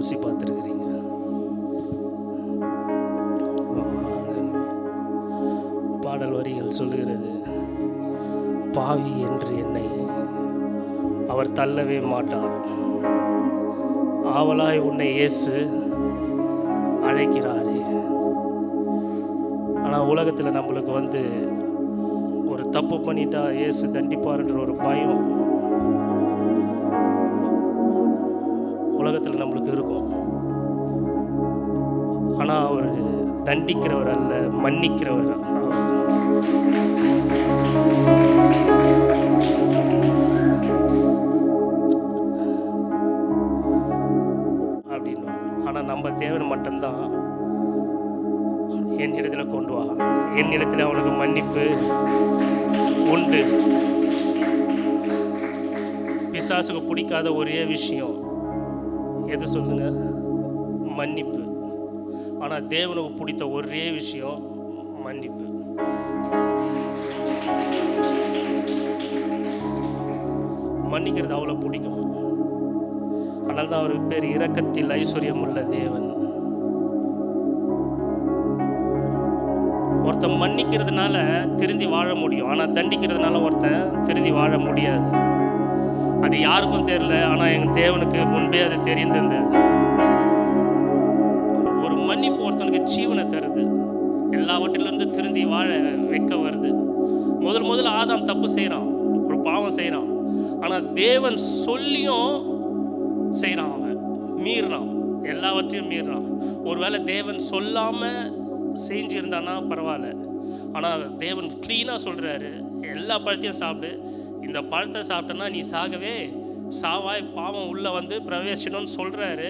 ருசி பார்த்துருக்கிறீங்க? பாடல் வரிகள் சொல்லுகிறது, பாவி என்று என்னை அவர் தள்ளவே மாட்டார், ஆவலாய் உன்னை இயேசு அழைக்கிறாரே. ஆனால் உலகத்தில் நம்மளுக்கு ஒரு தப்பு பண்ணிட்டா இயேசு தண்டிப்பார்ன்ற ஒரு பயம் உலகத்தில் நம்மளுக்கு இருக்கும். ஆனால் அவர் தண்டிக்கிறவர் அல்ல, மன்னிக்கிறவர். அப்படின்னு. ஆனால் நம்ம தேவன் மட்டும்தான் என் இடத்துல கொண்டு வா, என் இடத்துல அவனுக்கு மன்னிப்பு உண்டு. பிசாசுக்கு பிடிக்காத ஒரே விஷயம் எது சொல்லுங்க? மன்னிப்பு. ஆனால் தேவனுக்கு பிடித்த ஒரே விஷயம் மன்னிப்பு. மன்னிக்கிறது அவ்வளோ பிடிக்கும். ஆனால் தான் அவருக்கு பேர் இரக்கத்தில் ஐஸ்வர்யம் உள்ள தேவன். ஒருத்தன் மன்னிக்கிறதுனால திருந்தி வாழ முடியும், ஆனால் தண்டிக்கிறதுனால ஒருத்தன் திருந்தி வாழ முடியாது. அது யாருக்கும் தெரியல, ஆனால் எங்கள் தேவனுக்கு முன்பே அது தெரிந்திருந்தது. ஒரு மன்னிப்பு ஒருத்தனுக்கு ஜீவனை தருது, எல்லாவற்றிலிருந்து திருந்தி வாழ வைக்க வருது. முதல்ல ஆதாம் தப்பு செய்கிறான், ஒரு பாவம் செய்கிறான். ஆனால் தேவன் சொல்லியும் செய்கிறான், அவன் மீறினான், எல்லாவற்றையும் மீறினான். ஒருவேளை தேவன் சொல்லாமல் செஞ்சிருந்தானா பரவாயில்ல. ஆனால் தேவன் க்ளீனாக சொல்கிறாரு, எல்லா பழத்தையும் சாப்பிடு, இந்த பழத்தை சாப்பிட்டேன்னா நீ சாகவே சாவாய், பாவம் உள்ளே பிரவேசிக்கணும்னு சொல்கிறாரு.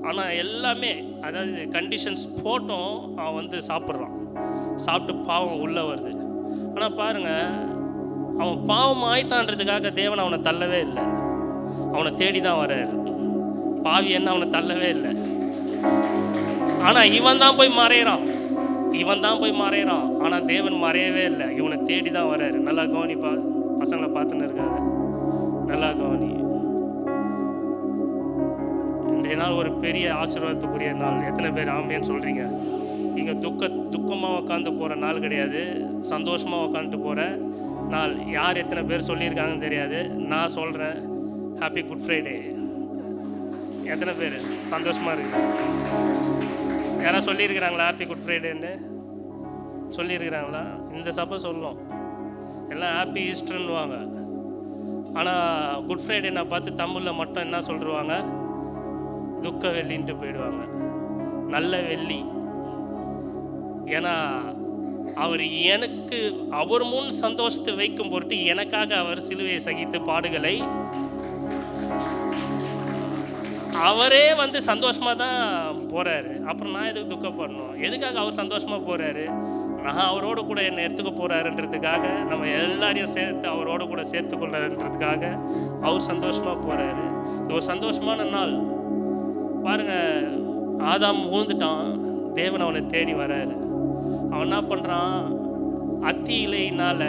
ஆனால் எல்லாமே, அதாவது கண்டிஷன்ஸ் போட்டும் அவன் சாப்பிட்றான், சாப்பிட்டு பாவம் உள்ளே வருது. ஆனால் பாருங்கள், அவன் பாவம் ஆயிட்டான்றதுக்காக தேவன் அவனை தள்ளவே இல்லை, அவனை தேடி தான் வர்றாரு. பாவி என்ன அவனை தள்ளவே இல்லை. ஆனால் இவன் தான் போய் மறையிறான், ஆனால் தேவன் மறையவே இல்லை, இவனை தேடி தான் வர்றாரு. நல்லா கவனிப்பா, பசங்களை பார்த்துன்னு இருக்காது, நல்லா கவனி. இன்றைய நாள் ஒரு பெரிய ஆசீர்வாதத்துக்குரிய நாள். எத்தனை பேர் ஆமேன்னு சொல்கிறீங்க? இங்கே துக்கமாக உட்காந்து போகிற நாள் கிடையாது, சந்தோஷமாக உட்காந்துட்டு போகிற நாள். யார் எத்தனை பேர் சொல்லியிருக்காங்கன்னு தெரியாது, நான் சொல்கிறேன். Happy good Friday. எத்தனை பேர் சந்தோஷமாக இருக்கு? யாராவது சொல்லியிருக்கிறாங்களா ஹாப்பி குட் ஃப்ரைடேன்னு? சொல்லியிருக்கிறாங்களா? இந்த சபை சொல்லும், எல்லாம் ஹாப்பி ஈஸ்டர்ன்னுவாங்க. ஆனால் குட் ஃப்ரைடே நான் பார்த்து தமிழில் மட்டும் என்ன சொல்லிடுவாங்க? துக்க வெள்ளின்ட்டு போயிடுவாங்க. நல்ல வெள்ளி. ஏன்னா அவர் முன் சந்தோஷத்தை வைக்கும் பொருட்டு எனக்காக அவர் சிலுவையை சகித்து பாடுகளை அவரே சந்தோஷமாக தான் போகிறாரு. அப்புறம் நான் எதுக்கு துக்கப்படணும்? எதுக்காக அவர் சந்தோஷமாக போகிறாரு? நான் அவரோடு கூட என்னை எடுத்துக்க போகிறாருன்றதுக்காக, நம்ம எல்லாரையும் சேர்த்து அவரோடு கூட சேர்த்துக்கொள்ளாருன்றதுக்காக அவர் சந்தோஷமாக போகிறாரு. இது ஒரு சந்தோஷமான நாள். பாருங்கள், ஆதாம் ஊழ்ந்துட்டான், தேவன் அவனை தேடி வராரு. அவன் என்ன பண்ணுறான்? அத்தி இலையினால்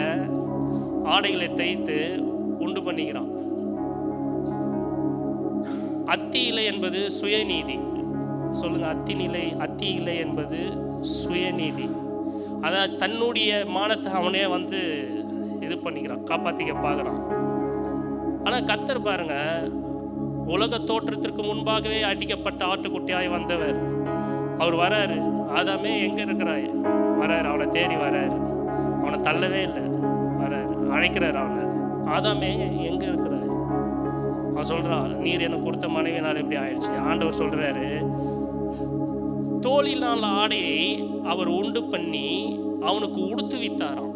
ஆடைகளை தைத்து உண்டு பண்ணிக்கிறான். அத்தி இலை என்பது சுயநீதி. சொல்லுங்கள், அத்தி இலை என்பது சுயநீதி. அதாவது தன்னுடைய மானத்தை அவனே இது பண்ணிக்கிறான், காப்பாற்றிக்க பார்க்குறான். ஆனால் கர்த்தர் பாருங்க, உலக தோற்றத்திற்கு முன்பாகவே அடிக்கப்பட்ட ஆட்டுக்குட்டியாய் வந்தவர் அவர் வராரு. ஆதாமே எங்கே இருக்கிறாய்? வராரு, அவனை தேடி வராரு, அவனை தள்ளவே இல்லை, வராரு, அழைக்கிறார் அவனை. ஆதாமே எங்கே இருக்கிறாய்? அவன் சொல்கிறான், நீர் எனக்கு கொடுத்த மனைவினால் எப்படி ஆயிடுச்சு? ஆண்டவர் சொல்கிறாரு, தோலினால் ஆடையை அவர் உண்டு பண்ணி அவனுக்கு உடுத்து வித்தாராம்.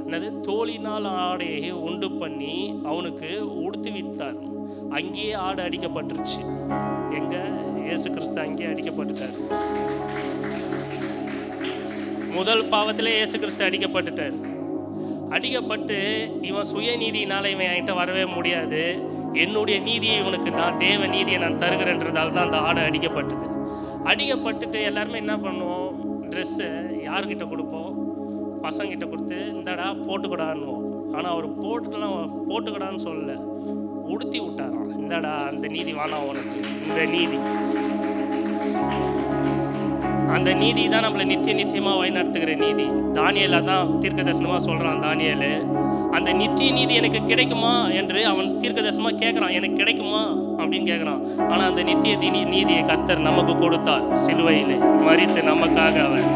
என்னது? தோலினால் ஆடையை உண்டு பண்ணி அவனுக்கு உடுத்து வித்தார். அங்கேயே ஆடை அடிக்கப்பட்டுருச்சு. எங்க? இயேசு கிறிஸ்து அங்கேயே அடிக்கப்பட்டுட்டார். முதல் பாவத்திலே இயேசு கிறிஸ்து அடிக்கப்பட்டுட்டார். அடிக்கப்பட்டு இவன் சுயநீதியினால் இவன் என்கிட்ட வரவே முடியாது, என்னுடைய நீதியை இவனுக்கு நான் தேவ நீதியை நான் தருகிறேன்றதால தான் அந்த ஆடை அடிக்கப்பட்டது. அடிக்கப்பட்டுட்டு எல்லாருமே என்ன பண்ணுவோம்? ட்ரெஸ்ஸை யார்கிட்ட கொடுப்போம்? பசங்கிட்ட கொடுத்து இந்தடா போட்டுக்கூடான்னு. ஆனால் அவர் போட்டுக்கடான்னு சொல்லலை, உடுத்தி விட்டாராம். இந்தடா அந்த நீதி வேணாம் உனக்கு, இந்த நீதி, அந்த நீதி தான் நம்மளை நித்தியமாக வழிநடத்துகிற நீதி. தானியேல் தான் தீர்க்க தரிசனமாக சொல்கிறான். தானியேல் அந்த நித்திய நீதி எனக்கு கிடைக்குமா என்று அவன் தீர்க்க தரிசனமாக கேட்குறான். எனக்கு கிடைக்குமா அப்படின்னு கேட்குறான். ஆனால் அந்த நித்திய நீதியை கர்த்தர் நமக்கு கொடுத்தார். சிலுவையில் மரித்து நமக்காக அவர்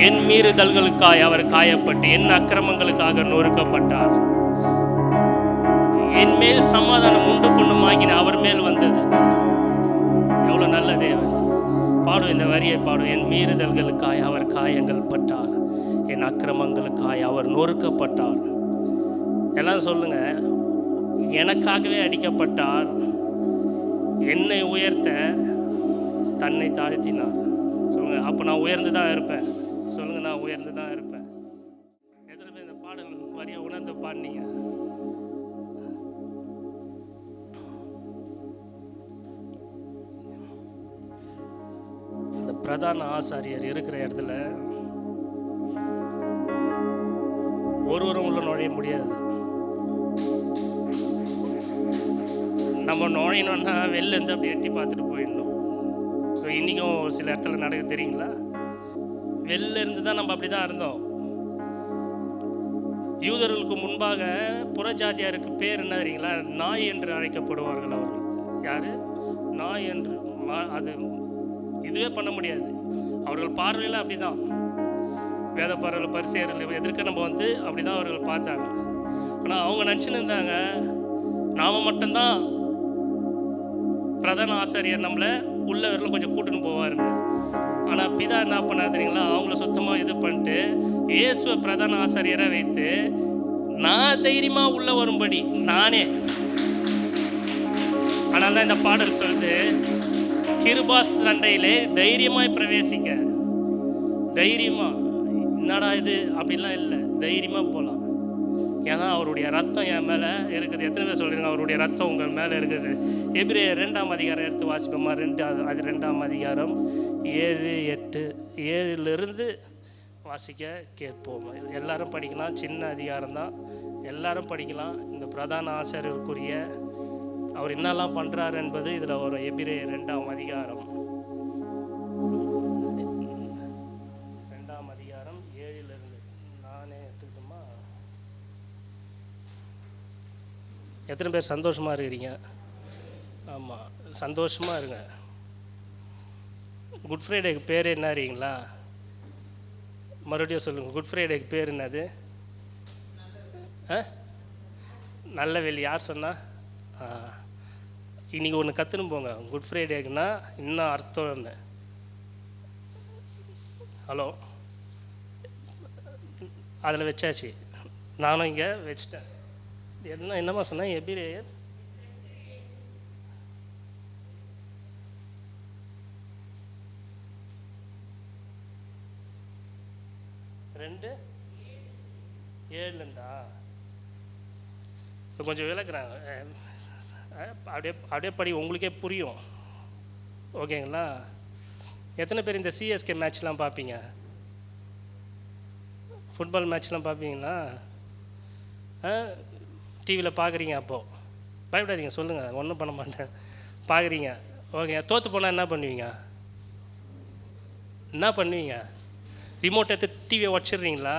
என் மீறுதல்களுக்காய் அவர் காயப்பட்டு என் அக்கிரமங்களுக்காக நொறுக்கப்பட்டார். என் மேல் சமாதானம் உண்டு பண்ணுமாகின அவர் மேல் வந்தது. எவ்வளோ நல்ல தேவன். பாடும், இந்த வரியை பாடும். என் மீறுதல்களுக்காய் அவர் காயங்கள் பட்டார், என் அக்கிரமங்களுக்காய் அவர் நொறுக்கப்பட்டார். எல்லாம் சொல்லுங்க, எனக்காகவே அடிக்கப்பட்டார், என்னை உயர்த்த தன்னை தாழ்த்தினார். சொல்லுங்க, அப்போ நான் உயர்ந்து தான் இருப்பேன். சொல்லுங்க, நான் உயர்ந்து தான் இருப்பேன். எத்தனை பேர் இந்த பாடல் வரியை உணர்ந்து பாடினீங்க? இந்த பிரதான ஆசாரியர் இருக்கிற இடத்துல ஒருவரும் உள்ள நுழைய முடியாது. நம்ம நுழையணும்னா வெளில இருந்து அப்படி எட்டி பார்த்துட்டு போயிடணும். இன்றைக்கும் ஒரு சில இடத்துல நடக்க தெரியுங்களா? வெளில இருந்து தான் நம்ம அப்படி தான் இருந்தோம். யூதர்களுக்கு முன்பாக புறஜாதியாருக்கு பேர் என்ன தெரியுங்களா? நாய் என்று அழைக்கப்படுவார்கள் அவர்கள். யார்? நாய் என்று. அது இதுவே பண்ண முடியாது. அவர்கள் பார்வையில் அப்படி தான். வேத பார்வையில் பரிசேயர்கள் எதிர்க்க நம்ம அப்படி தான் அவர்கள் பார்த்தாங்க. ஆனால் அவங்க நினச்சின்னு இருந்தாங்க, நாம் மட்டும்தான் பிரதான ஆசாரியர், நம்மளை உள்ள வரலாம் கொஞ்சம் கூட்டுன்னு போவாருன்னு. ஆனால் பிதா என்ன பண்ணார் தெரியுங்களா? அவங்கள சுத்தமாக இது பண்ணிட்டு இயேசுவை பிரதான ஆசாரியராக வைத்து நான் தைரியமாக உள்ளே வரும்படி நானே. ஆனால் தான் இந்த பாடல் சொல்லுது, கிருபாஸ் தண்டையிலே தைரியமாய் பிரவேசிக்க. தைரியமாக, என்னடா இது அப்படிலாம் இல்லை, தைரியமாக போகலாம். ஏன்னா அவருடைய ரத்தம் என் மேலே இருக்குது. எத்தனை பேர் சொல்கிறீங்க அவருடைய ரத்தம் உங்கள் மேலே இருக்குது? எபிரேயர் 2ஆம் அதிகாரம் எடுத்து வாசிப்போமா? 2ஆம் அதிகாரம் 7, 8, 7லிருந்து வாசிக்க கேட்போம். எல்லாரும் படிக்கலாம். சின்ன அதிகாரம் தான், எல்லாரும் படிக்கலாம். இந்த பிரதான ஆசாரியருக்குரிய அவர் என்னெல்லாம் பண்ணுறாரு என்பது இதில் ஒரு எபிரேயர் 2ஆம் அதிகாரம் 2ஆம் அதிகாரம் 7லிருந்து நானே எடுத்துக்கிட்டோமா? எத்தனை பேர் சந்தோஷமாக இருக்கிறீங்க? ஆமாம், சந்தோஷமாக இருங்க. குட் ஃப்ரைடேக்கு பேர் என்ன இருக்கீங்களா? மறுபடியும் சொல்லுங்கள், குட் ஃப்ரைடேக்கு பேர் என்னது? நல்ல வெள்ளி. யார் சொன்னா? இன்றைக்கி ஒன்று கற்றுன்னு போங்க. குட் ஃப்ரைடேக்குன்னா இன்னும் அர்த்தம்னு. ஹலோ, அதில் வச்சாச்சு. நானும் இங்கே வச்சிட்டேன். என்னம்மா சொன்னேன்? எபிரேயர் 2:7 கொஞ்சம் விளக்குறாங்க. அப்படியே படி, உங்களுக்கே புரியும். ஓகேங்களா? எத்தனை பேர் இந்த சிஎஸ்கே மேட்ச்லாம் பார்ப்பீங்க? ஃபுட்பால் மேட்ச்லாம் பார்ப்பீங்களா? டிவியில் பார்க்குறீங்க. அப்போது பயப்படாதீங்க, சொல்லுங்கள், ஒன்றும் பண்ண மாட்டேன். பார்க்குறீங்க, ஓகே. தோற்று போனால் என்ன பண்ணுவீங்க? என்ன பண்ணுவீங்க? ரிமோட் எடுத்து டிவியை உடச்சிட்றீங்களா?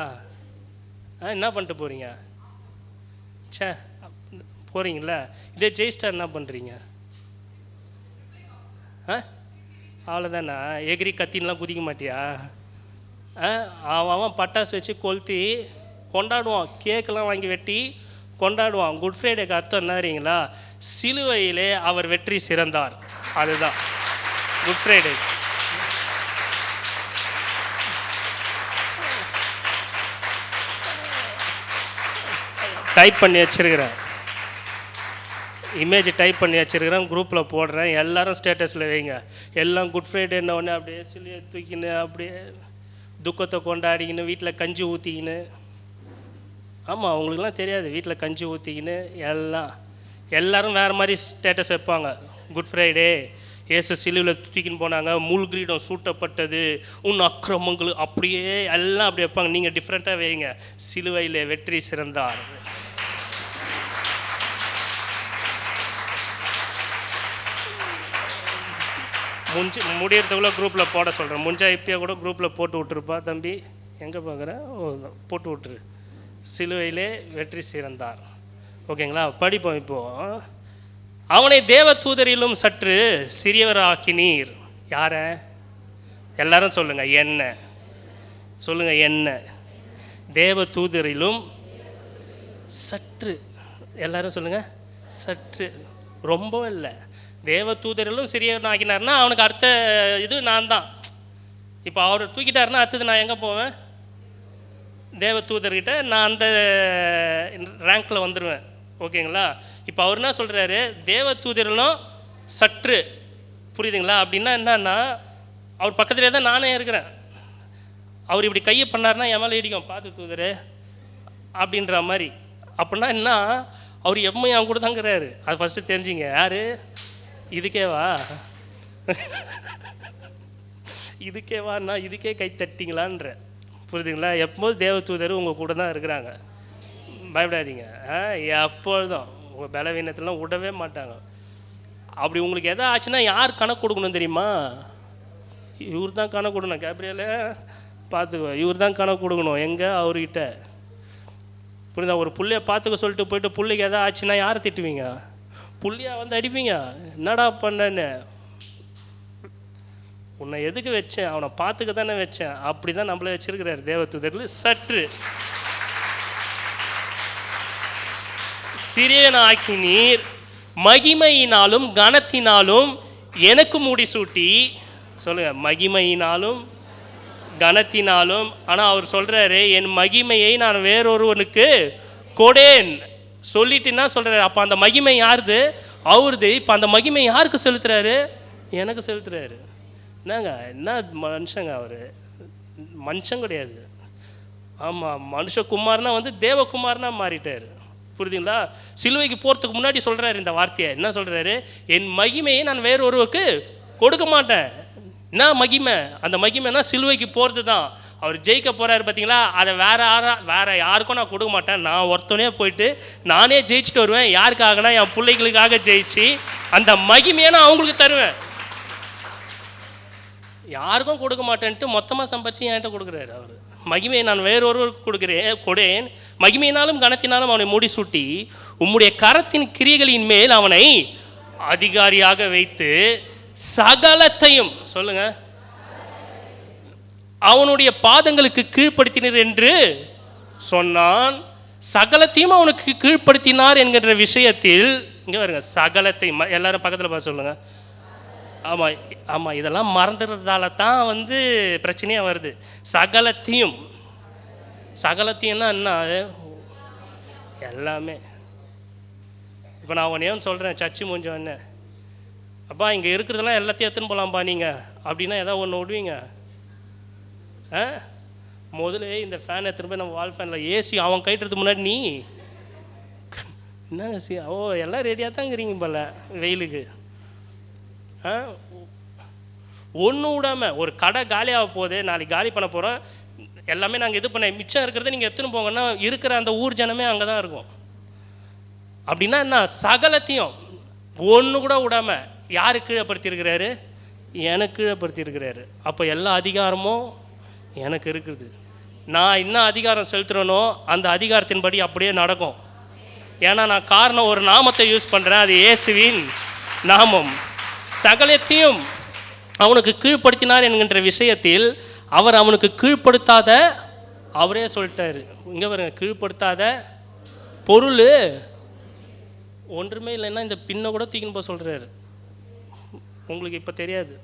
என்ன பண்ணிட்டு போகிறீங்க? போகிறீங்களா? இதே ஜெயிஸ்டா என்ன பண்ணுறீங்க? அவ்வளோதானா? எகிரி கத்தின்லாம் குதிக்க மாட்டியா? அவன் பட்டாசு வச்சு கொளுத்தி கொண்டாடுவான், கேக்கெல்லாம் வாங்கி வெட்டி கொண்டாடுவான். குட் ஃப்ரைடேக்கு அர்த்தம் என்ன தெரியுங்களா? சிலுவையிலே அவர் வெற்றி சிறந்தார். அதுதான் குட் ஃப்ரைடே. டைப் பண்ணி வச்சுருக்கிறேன், இமேஜ் டைப் பண்ணி வச்சுருக்கிறேன், குரூப்பில் போடுறேன். எல்லோரும் ஸ்டேட்டஸில் வைங்க. எல்லாம் குட் ஃப்ரைடேன்ன உடனே அப்படியே சிலுவையை தூக்கின்னு அப்படியே துக்கத்தை கொண்டாடிக்கின்னு வீட்டில் கஞ்சி ஊற்றிக்கின்னு. ஆமாம், அவங்களுக்குலாம் தெரியாது. வீட்டில் கஞ்சி ஊற்றிக்கின்னு எல்லோரும் வேறு மாதிரி ஸ்டேட்டஸ் வைப்பாங்க. குட் ஃப்ரைடே, இயேசு சிலுவையில் தூக்கின்னு போனாங்க, முள்கிரீடம் சூட்டப்பட்டது, உன் அக்கிரமங்கள், அப்படியே எல்லாம் அப்படி வைப்பாங்க. நீங்கள் டிஃப்ரெண்ட்டாக வைங்க, சிலுவையில் வெற்றி சிறந்தார். முடியறதுக்குள்ளே குரூப்பில் போட சொல்கிறேன். முடிஞ்சா இப்போயே கூட குரூப்பில் போட்டு விட்டுருப்பா தம்பி. எங்கே பார்க்குறேன்? போட்டு விட்டுரு. சிலுவையிலே வெற்றி சிறந்தார். ஓகேங்களா? படிப்போம் இப்போது. அவனை தேவ தூதரிலும் சற்று சிறியவராக்கினீர். யாரை? எல்லாரும் சொல்லுங்கள். என்ன சொல்லுங்கள்? என்ன? தேவ தூதரிலும் சற்று. எல்லாரும் சொல்லுங்கள். சற்று. ரொம்ப இல்லை. தேவ தூதரிலும் சிறியவன் ஆக்கினார்னா அவனுக்கு அடுத்த இது நான் தான். இப்போ அவர் தூக்கிட்டாருன்னா அடுத்தது நான் எங்கே போவேன்? தேவ தூதர்கிட்ட நான் அந்த ரேங்கில் வந்துடுவேன். ஓகேங்களா? இப்போ அவர் என்ன சொல்கிறாரு? தேவ தூதரிலும் சற்று. புரியுதுங்களா? அப்படின்னா என்னன்னா, அவர் பக்கத்துலேயே தான் நானே இருக்கிறேன். அவர் இப்படி கையை பண்ணார்னா என் மேலே இடிக்கும், பார்த்து தூதரு அப்படின்ற மாதிரி. அப்படின்னா என்ன, அவர் எம்மையும் அவன் கூட தாங்கிறாரு. அது ஃபஸ்ட்டு தெரிஞ்சுங்க. யார்? இதுக்கேவா? இதுக்கேவான்னா இதுக்கே கை தட்டிங்களான்ற. புரியுதுங்களா? எப்போதும் தேவ தூதர் உங்கள் கூட தான் இருக்கிறாங்க. பயப்படாதீங்க. எப்பொழுதும் உங்கள் பலவீனத்தெல்லாம் விடவே மாட்டாங்க. அப்படி உங்களுக்கு எதாவது ஆச்சுன்னா யார் கணக்கு கொடுக்கணும் தெரியுமா? இவர் தான் கணக்கு கொடுக்கணும். கேப்ரியலே பார்த்துக்கோ, இவர் தான் கணக்கு கொடுக்கணும். எங்கே? அவர்கிட்ட. புரியுதா? ஒரு புள்ளைய பார்த்துக்க சொல்லிட்டு போயிட்டு பிள்ளைக்கு எதாவது ஆச்சுன்னா யாரை திட்டுவீங்க? புள்ளையா வந்து அடிப்பீங்க. என்னடா பண்ணேன்னு. உன்னை எதுக்கு வச்சேன்? அவனை பார்த்துக்க தானே வச்சேன். அப்படி தான் நம்மளை வச்சிருக்கிறார் தேவதூதரில் சற்று. சிறியவன் ஆக்கினீர், மகிமையினாலும் கனத்தினாலும் எனக்கு முடிசூட்டி. சொல்லுங்க. மகிமையினாலும் கனத்தினாலும். ஆனால் அவர் சொல்கிறாரு, என் மகிமையை நான் வேறொருவனுக்கு கொடேன் சொல்லிட்டு என்ன சொல்கிறாரு? அப்போ அந்த மகிமை யாருது? அவருது. இப்போ அந்த மகிமை யாருக்கு செலுத்துறாரு? எனக்கு செலுத்துறாரு. என்னங்க என்ன மனுஷங்க அவர்? மனுஷன் கிடையாது. ஆமாம், மனுஷகுமார்னா வந்து தேவகுமார்னா மாறிட்டார். புரியுதுங்களா? சிலுவைக்கு போகிறதுக்கு முன்னாடி சொல்கிறாரு இந்த வார்த்தையை. என்ன சொல்கிறாரு? என் மகிமையை நான் வேறொருவருக்கு கொடுக்க மாட்டேன். என்ன மகிமை? அந்த மகிமைனா சிலுவைக்கு போகிறது தான். அவர் ஜெயிக்க போகிறாரு பார்த்தீங்களா? அதை வேற யாருக்கும் நான் கொடுக்க மாட்டேன். நான் ஒருத்தனே போயிட்டு நானே ஜெயிச்சுட்டு வருவேன். யாருக்காகனா என் பிள்ளைகளுக்காக ஜெயிச்சு அந்த மகிமையை நான் அவங்களுக்கு தருவேன். யாருக்கும் கொடுக்க மாட்டேன்ட்டு மொத்தமாக சம்பாரிச்சு என்கிட்ட கொடுக்குறாரு அவர். மகிமையை நான் வேறொருவருக்கு கொடேன், மகிமையினாலும் கனத்தினாலும் அவனை முடிசூட்டி உம்முடைய கரத்தின் கிரியைகளின் மேல் அவனை அதிகாரியாக வைத்து சகலத்தையும். சொல்லுங்க. அவனுடைய பாதங்களுக்கு கீழ்ப்படுத்தினர் என்று சொன்னான். சகலத்தையும் அவனுக்கு கீழ்ப்படுத்தினார் என்கின்ற விஷயத்தில் இங்கே வருங்க. சகலத்தையும் எல்லாரும் பக்கத்தில் பார்த்து சொல்லுங்க. ஆமாம் ஆமாம், இதெல்லாம் மறந்துடுறதால தான் வந்து பிரச்சனையாக வருது. சகலத்தையும். சகலத்தையும்னா என்ன? எல்லாமே. இப்போ நான் உன்னையும் சொல்கிறேன், சர்ச்சு முடிஞ்ச என்ன அப்பா இங்கே இருக்கிறதெல்லாம் எல்லாத்தையும் எடுத்துன்னு போகலாம்ப்பா நீங்கள் அப்படின்னா ஏதாவது ஒன்று விடுவீங்க? முதல்ல இந்த ஃபேனை திரும்ப நம்ம வால் ஃபேனில் ஏசி அவன் கைட்டுறதுக்கு முன்னாடி நீ என்னங்க எல்லாம் ரெடியாக தான் இருக்கிறீங்க போல வெயிலுக்கு. ஒன்று விடாமல் ஒரு கடை காலியாக போகுது, நாளைக்கு காலி பண்ண போகிறோம், எல்லாமே நாங்கள் இது பண்ண மிச்சம் இருக்கிறத நீங்கள் எடுத்துன்னு போங்கன்னா இருக்கிற அந்த ஊர் ஜனமே அங்கே தான் இருக்கும். அப்படின்னா என்ன? சகலத்தையும் ஒன்று கூட விடாமல் யாரு கீழப்படுத்தியிருக்கிறாரு? எனக்கு கீழப்படுத்தியிருக்கிறாரு. அப்போ எல்லா அதிகாரமும் எனக்கு இருக்குது. நான் என்ன அதிகாரம் செலுத்துகிறேனோ அந்த அதிகாரத்தின்படி அப்படியே நடக்கும். ஏன்னா நான் காரணம் ஒரு நாமத்தை யூஸ் பண்ணுறேன், அது இயேசுவின் நாமம். சகலத்தையும் அவனுக்கு கீழ்ப்படுத்தினார் என்கின்ற விஷயத்தில் அவர் அவனுக்கு கீழ்ப்படுத்தாத, அவரே சொல்லிட்டாரு. இங்கே பாருங்க, கீழ்ப்படுத்தாத பொருள் ஒன்றுமே இல்லைன்னா இந்த பின்னை கூட தூக்கின்னு போக சொல்கிறாரு. உங்களுக்கு இப்போ தெரியாது,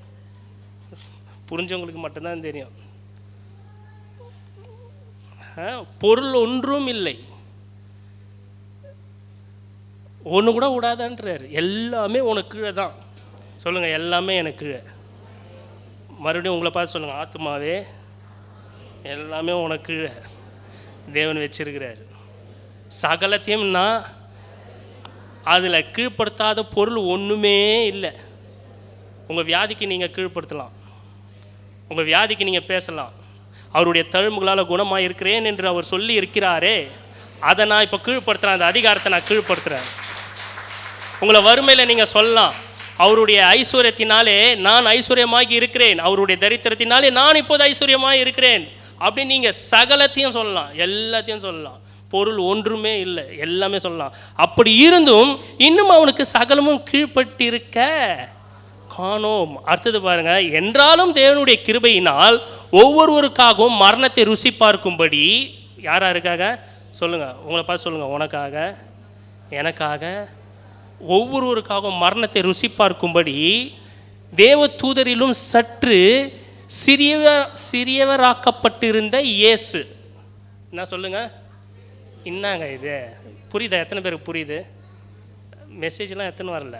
புரிஞ்சவங்களுக்கு மட்டும்தான் தெரியும். பொருள் ஒன்றும் இல்லை, ஒன்று கூட விடாதான்றாரு. எல்லாமே உனக்கு கீழே தான். சொல்லுங்கள், எல்லாமே எனக்கு கீழே. மறுபடியும் உங்களை பார்த்து சொல்லுங்கள், ஆத்துமாவே எல்லாமே உனக்கு கீழே தேவன் வச்சிருக்கிறாரு. சகலத்தையும்னா அதில் கீழ்ப்படுத்தாத பொருள் ஒன்றுமே இல்லை. உங்கள் வியாதிக்கு நீங்கள் கீழ்ப்படுத்தலாம், உங்கள் வியாதிக்கு நீங்கள் பேசலாம். அவருடைய தழும்புகளால் குணமாக இருக்கிறேன் என்று அவர் சொல்லி இருக்கிறாரே, அதை நான் இப்போ கீழ்ப்படுத்துகிறேன். அந்த அதிகாரத்தை நான் கீழ்ப்படுத்துகிறேன். உங்களை வறுமையில் நீங்கள் சொல்லலாம், அவருடைய ஐஸ்வர்யத்தினாலே நான் ஐஸ்வர்யமாகி இருக்கிறேன், அவருடைய தரித்திரத்தினாலே நான் இப்போது ஐஸ்வர்யமாக இருக்கிறேன் அப்படின்னு நீங்கள் சகலத்தையும் சொல்லலாம், எல்லாத்தையும் சொல்லலாம். பொருள் ஒன்றுமே இல்லை, எல்லாமே சொல்லலாம். அப்படி இருந்தும் இன்னும் அவனுக்கு சகலமும் கீழ்பட்டிருக்க காணோம். அடுத்தது பாருங்க, என்றாலும் தேவனுடைய கிருபையினால் ஒவ்வொருவருக்காகவும் மரணத்தை ருசி பார்க்கும்படி, யாராருக்காக சொல்லுங்க, உங்களை பார்த்து சொல்லுங்க, உனக்காக எனக்காக ஒவ்வொருவருக்காகவும் மரணத்தை ருசி பார்க்கும்படி தேவ தூதரிலும் சற்று சிறியவராக்கப்பட்டிருந்த இயேசு. என்ன சொல்லுங்க, என்னங்க இது புரியுதா? எத்தனை பேருக்கு புரியுது? மெசேஜ்லாம் எத்தனை வரல,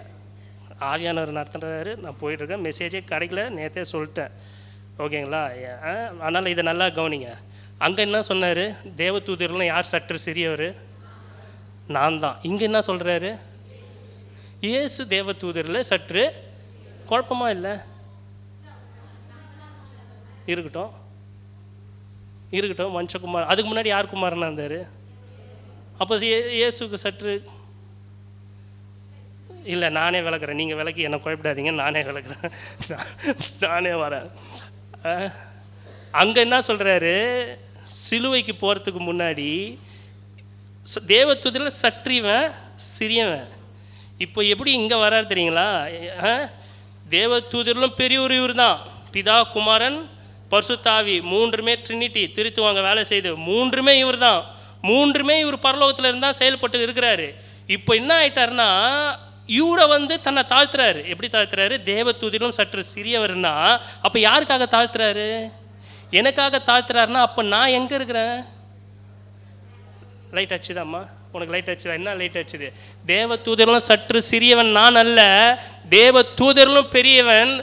ஆவியானவர் நடத்துகிறாரு, நான் போயிட்டுருக்கேன், மெசேஜே கிடைக்கல, நேற்றே சொல்லிட்டேன், ஓகேங்களா? அதனால் இதை நல்லா கவனிங்க. அங்கே என்ன சொன்னார்? தேவ தூதர்லாம் யார் சற்று சிறியவர்? நான் தான். இங்கே என்ன சொல்கிறாரு? இயேசு தேவ தூதரில் சற்று. குழப்பமா இல்லை? இருக்கட்டும் இருக்கட்டும், மனுஷகுமார். அதுக்கு முன்னாடி யார் குமாரனா இருந்தார்? அப்போ இயேசுக்கு சற்று இல்லை. நானே விளக்குறேன், நீங்கள் விளக்கி என்னை குழப்பிடாதீங்க, நானே விளக்குறேன், நானே வரேன். அங்கே என்ன சொல்கிறாரு? சிலுவைக்கு போகிறதுக்கு முன்னாடி தேவதூதரில் சற்றிவன் சிறியவன். இப்போ எப்படி இங்கே வராரு தெரியுங்களா? தேவதூதரிலும் பெரியவர் இவர் தான். பிதா, குமாரன், பரிசுத்தாவி, மூன்றுமே ட்ரினிட்டி, திருத்துவாங்க வேலை செய்து, மூன்றுமே இவர் தான். மூன்றுமே இவர் பரலோகத்தில் இருந்தால் செயல்பட்டு இருக்கிறாரு. இப்போ என்ன ஆகிட்டாருன்னா, இவரை தன்னை தாழ்த்துறாரு. எப்படி தாழ்த்துறாரு? தேவதூதரிலும் சற்று சிறியவர்னா அப்போ யாருக்காக தாழ்த்துறாரு? எனக்காக தாழ்த்துறாருன்னா அப்போ நான் எங்கே இருக்கிறேன்? லைட் அச்சுதாம்மா, உனக்கு லைட் அச்சுதா? என்ன லைட் அச்சுது? தேவ தூதர்களும் சற்று சிறியவன் நான் அல்ல, தேவ தூதர்களும் பெரியவன்.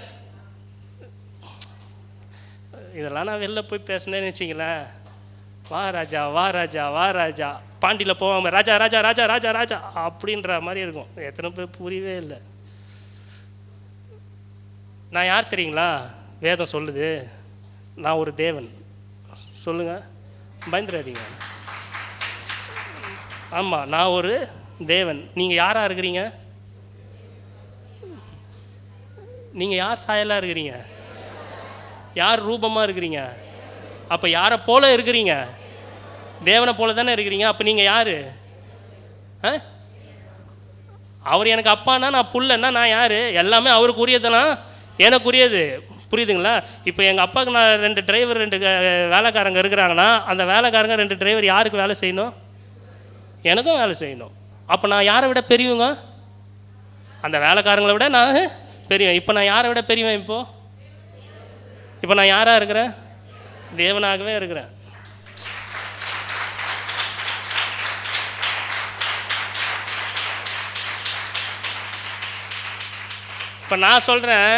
இதெல்லாம் நான் வெளில போய் பேசினேன்னு வச்சிங்களேன், வா ராஜா வா ராஜா வா ராஜா, பாண்டியில் போவாங்க ராஜா ராஜா ராஜா ராஜா ராஜா அப்படின்ற மாதிரி இருக்கும். எத்தனை பேர் புரியவே இல்லை. நான் யார் தெரியுங்களா? வேதம் சொல்லுது, நான் ஒரு தேவன். சொல்லுங்க, பயந்துடாதீங்க. ஆமாம், நான் ஒரு தேவன். நீங்கள் யாராக இருக்கிறீங்க? நீங்கள் யார் சாயலாக இருக்கிறீங்க? யார் ரூபமாக இருக்கிறீங்க? அப்போ யாரை போல இருக்கிறீங்க? தேவனை போல தானே இருக்கிறீங்க. அப்போ நீங்கள் யார்? அவர் எனக்கு அப்பானா, நான் புள்ளன்னா நான் யார்? எல்லாமே அவருக்கு உரியதுனா எனக்குரியது. புரியுதுங்களா? இப்போ எங்கள் அப்பாவுக்கு நான் 2 டிரைவர் 2 வேலைக்காரங்க இருக்கிறாங்கன்னா, அந்த வேலைக்காரங்க 2 டிரைவர் யாருக்கு வேலை செய்யணும்? எனக்கும் வேலை செய்யணும். அப்போ நான் யாரை விட பெரியவங்க? அந்த வேலைக்காரங்களை விட நான் பெரியவன். இப்போ நான் யாரை விட பெரியவன்? இப்போ நான் யாராக இருக்கிறேன்? தேவனாகவே இருக்கிறேன். இப்போ நான் சொல்கிறேன்,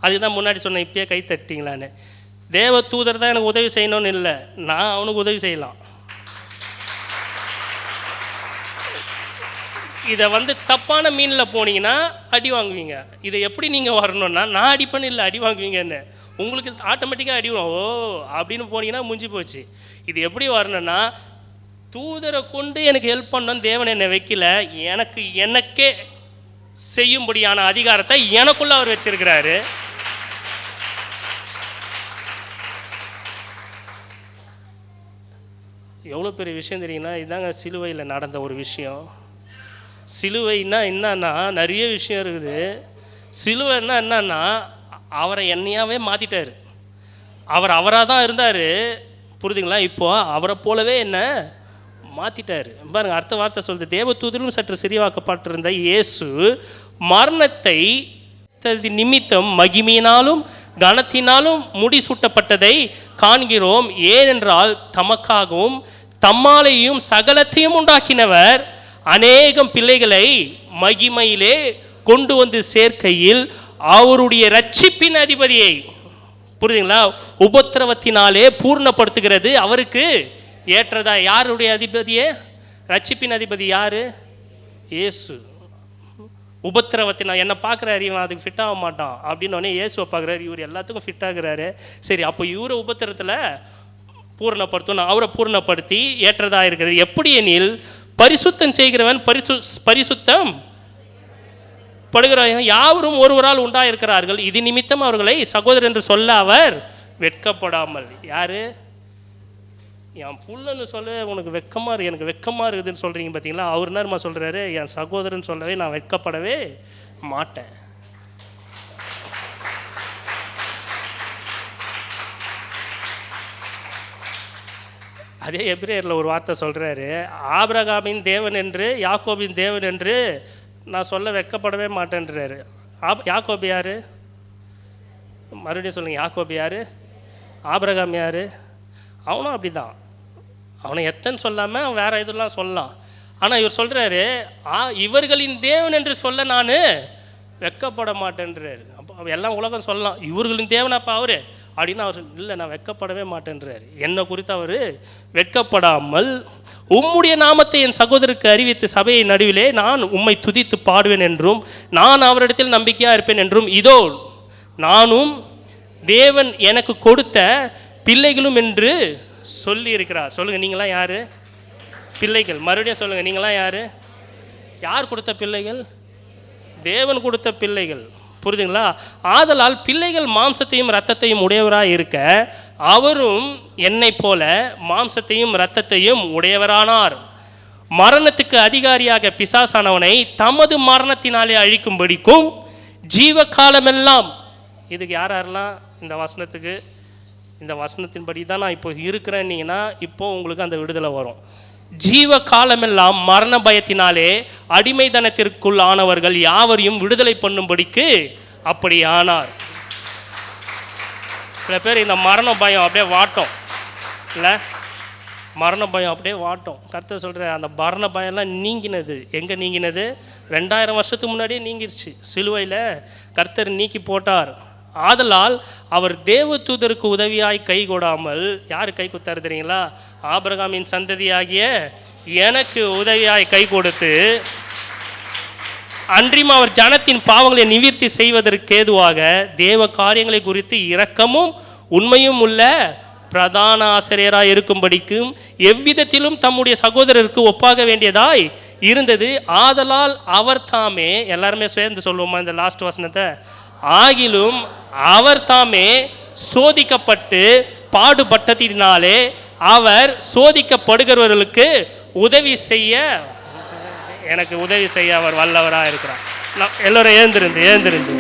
அதுதான் முன்னாடி சொன்னேன், இப்பயே கை தட்டிங்களான்னு. தேவ தூதர் தான் எனக்கு உதவி செய்யணும்னு இல்லை, நான் அவனுக்கு உதவி செய்யலாம். இதை தப்பான மீனில் போனீங்கன்னா அடி வாங்குவீங்க. இதை எப்படி நீங்கள் வரணும்னா, நான் அடிப்பேன்னு இல்லை, அடி வாங்குவீங்கன்னு உங்களுக்கு ஆட்டோமேட்டிக்காக அடி வரும். ஓ அப்படின்னு போனீங்கன்னா முடிஞ்சு போச்சு. இது எப்படி வரணும்னா, தூதரை கொண்டு எனக்கு ஹெல்ப் பண்ணணும் தேவன் என்னை வைக்கல, எனக்கே செய்யும்படியான அதிகாரத்தை எனக்குள்ள அவர் வச்சிருக்கிறாரு. எவ்வளோ பெரிய விஷயம் தெரியுங்கன்னா, இதுதாங்க சிலுவையில் நடந்த ஒரு விஷயம். சிலுவைன்னா என்னன்னா நிறைய விஷயம் இருக்குது. சிலுவைன்னா என்னன்னா, அவரை என்னையாவே மாற்றிட்டார். அவர் அவராக தான் இருந்தார், புரியுதுங்களா? இப்போ அவரை போலவே என்ன மாற்றிட்டார். பாருங்க, அடுத்த வார்த்தை சொல்லுது, தேவதூதரும் சற்று சிறியவாக்கப்பட்டிருந்த இயேசு மரணத்தை நிமித்தம் மகிமையினாலும் கனத்தினாலும் முடிசூட்டப்பட்டதை காண்கிறோம். ஏனென்றால் தமக்காகவும் தம்மாலேயும் சகலத்தையும் உண்டாக்கினவர் அநேகம் பிள்ளைகளை மகிமையிலே கொண்டு வந்து சேர்க்கையில் அவருடைய ரட்சிப்பின் அதிபதியை, புரியுதுங்களா, உபத்திரவத்தினாலே பூர்ணப்படுத்துகிறது அவருக்கு ஏற்றதா. யாருடைய அதிபதியே? ரட்சிப்பின் அதிபதி யாரு? இயேசு. உபத்திரவத்தினால் என்னை பார்க்குறாரு, இவன் அதுக்கு ஃபிட் ஆக மாட்டான் அப்படின்னோடனே இயேசுவை பார்க்குறாரு, இவர் எல்லாத்துக்கும் ஃபிட் ஆகுறாரு. சரி, அப்போ இவரை உபத்திரத்தில் பூர்ணப்படுத்தணும், அவரை பூர்ணப்படுத்தி ஏற்றதா இருக்கிறது. எப்படி எனில் பரிசுத்தம் செய்கிறவன் பரிசுத்தம் படுகிற யாவரும் ஒருவரால் உண்டாயிருக்கிறார்கள், இது நிமித்தம் அவர்களை சகோதரர் என்று சொல்ல அவர் வெட்கப்படாமல். யாரு? என் புள்ளன்னு சொல்ல உனக்கு வெக்கமாக இருக்கு, எனக்கு வெக்கமாக இருக்குதுன்னு சொல்கிறீங்க பார்த்தீங்களா? அவர் நேரமாக சொல்கிறாரு, என் சகோதரன் சொல்லவே நான் வெட்கப்படவே மாட்டேன். அதே எபிரேயரில் ஒரு வார்த்தை சொல்கிறாரு, ஆபிரகாமின் தேவன் என்று யாக்கோபின் தேவன் என்று நான் சொல்ல வெட்கப்படவே மாட்டேன்றாரு. யாக்கோபு யார்? மறுபடியும் சொல்லுங்கள், யாக்கோபு யார்? ஆபிரகாம் யார்? அவனும் அப்படி தான், அவனை எத்தனை சொல்லாமல் அவன் வேறு இதெல்லாம் சொல்லலாம். ஆனால் இவர் சொல்கிறாரு, இவர்களின் தேவன் என்று சொல்ல நான் வெட்கப்பட மாட்டேன்றாரு. அப்போ எல்லாம் உலகம் சொல்லலாம், இவர்களின் தேவனாப்பா அவரு அப்படின்னு அவர் இல்லை, நான் வெட்கப்படவே மாட்டேன்றார். என்னை குறித்து அவர் வெட்கப்படாமல், உம்முடைய நாமத்தை என் சகோதரருக்கு அறிவித்து சபையை நடுவிலே நான் உம்மை துதித்து பாடுவேன் என்றும் நான் அவரிடத்தில் நம்பிக்கையாக இருப்பேன் என்றும் இதோ நானும் தேவன் எனக்கு கொடுத்த பிள்ளைகளும் என்று சொல்லி இருக்கிறார். சொல்லுங்கள், நீங்களாம் யார்? பிள்ளைகள். மறுபடியும் சொல்லுங்கள், நீங்களாம் யார்? யார் கொடுத்த பிள்ளைகள்? தேவன் கொடுத்த பிள்ளைகள். புரியுதுங்களா? ஆதலால் பிள்ளைகள் மாம்சத்தையும் இரத்தத்தையும் உடையவராக இருக்க அவரும் என்னை போல மாம்சத்தையும் இரத்தத்தையும் உடையவரானார். மரணத்துக்கு அதிகாரியாக பிசாசானவனை தமது மரணத்தினாலே அழிக்கும்படிக்கும் ஜீவ காலமெல்லாம். இதுக்கு யாரெல்லாம் இந்த வசனத்துக்கு, இந்த வசனத்தின்படி தான் நான் இப்போ இருக்கிறேன்னீங்கன்னா இப்போ உங்களுக்கு அந்த விடுதலை வரும். ஜீவ காலமெல்லாம் மரண பயத்தினாலே அடிமைத்தனத்திற்குள் ஆனவர்கள் யாவரையும் விடுதலை பண்ணும்படிக்கு அப்படி ஆனார். சில பேர் இந்த மரண பயம் அப்படியே வாட்டும் இல்லை, மரண பயம் அப்படியே வாட்டும். கர்த்தர் சொல்கிற அந்த மரண பயம்லாம் நீங்கினது. எங்கே நீங்கினது? 2000 வருஷத்துக்கு முன்னாடியே நீங்கிருச்சு. சிலுவையில் கர்த்தர் நீக்கி போட்டார். ஆதலால் அவர் தேவதூதருக்கு உதவியாய் கை கொடாமல், யார் கை கொடுத்தாரு தெரியுங்களா? ஆபிரகாமின் சந்ததியாகிய எனக்கு உதவியாய் கை கொடுத்து அன்றியும் அவர் ஜனத்தின் பாவங்களை நிவர்த்தி செய்வதற்கு ஏதுவாக தேவ காரியங்களை குறித்து இரக்கமும் உண்மையும் உள்ள பிரதான ஆசிரியராக இருக்கும்படிக்கும் எவ்விதத்திலும் தம்முடைய சகோதரருக்கு ஒப்பாக வேண்டியதாய் இருந்தது. ஆதலால் அவர் தாமே, எல்லாருமே சேர்ந்து சொல்லுவோமா இந்த லாஸ்ட் வசனத்தை? ஆகிலும் அவர் தாமே சோதிக்கப்பட்டு பாடுபட்டதினாலே அவர் சோதிக்கப்படுகிறவர்களுக்கு உதவி செய்ய, எனக்கு உதவி செய்ய அவர் வல்லவராக இருக்கிறார். எல்லோரும் எழுந்திருந்து